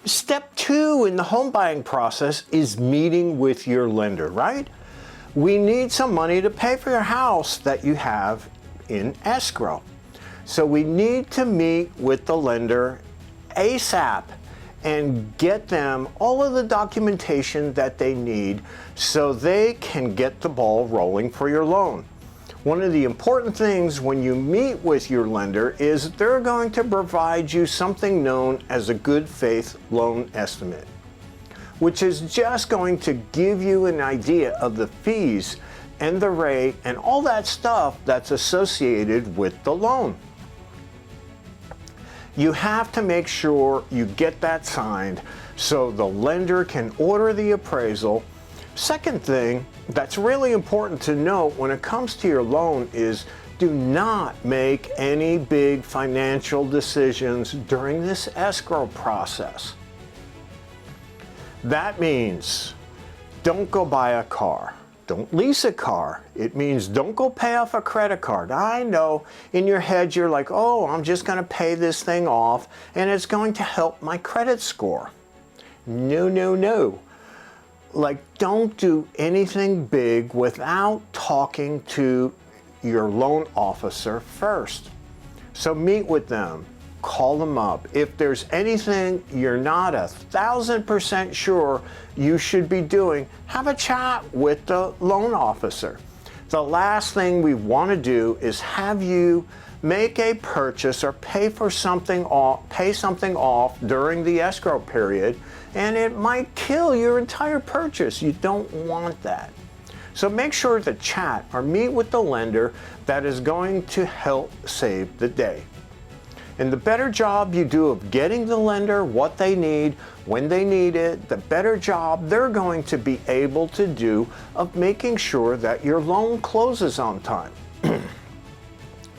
Step 2 in the home buying process is meeting with your lender, right? We need some money to pay for your house that you have in escrow. So we need to meet with the lender ASAP and get them all of the documentation that they need so they can get the ball rolling for your loan. One of the important things when you meet with your lender is they're going to provide you something known as a good faith loan estimate, which is just going to give you an idea of the fees and the rate and all that stuff that's associated with the loan. You have to make sure you get that signed so the lender can order the appraisal. Second thing that's really important to note when it comes to your loan is do not make any big financial decisions during this escrow process. That means don't go buy a car. Don't lease a car. It means don't go pay off a credit card. I know in your head you're like, oh, I'm just going to pay this thing off and it's going to help my credit score. No, no, no. Like, don't do anything big without talking to your loan officer first. So meet with them, call them up. If there's anything you're not 1,000% sure you should be doing, have a chat with the loan officer. The last thing we want to do is have you make a purchase or pay something off during the escrow period, and it might kill your entire purchase. You don't want that. So make sure to chat or meet with the lender that is going to help save the day. And the better job you do of getting the lender what they need, when they need it, the better job they're going to be able to do of making sure that your loan closes on time.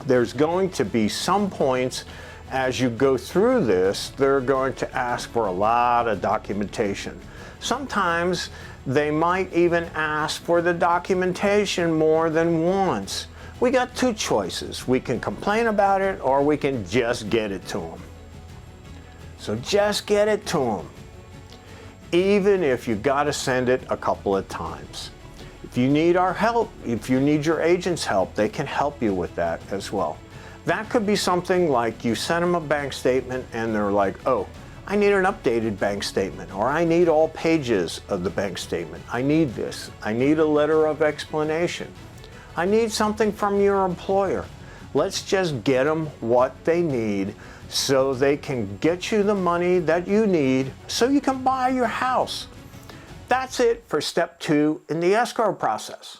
There's going to be some points as you go through this, they're going to ask for a lot of documentation. Sometimes they might even ask for the documentation more than once. We got two choices. We can complain about it or we can just get it to them. So just get it to them, even if you got to send it a couple of times. If you need our help, if you need your agent's help, they can help you with that as well. That could be something like you send them a bank statement and they're like, oh, I need an updated bank statement, or I need all pages of the bank statement. I need this. I need a letter of explanation. I need something from your employer. Let's just get them what they need so they can get you the money that you need so you can buy your house. That's it for step 2 in the escrow process.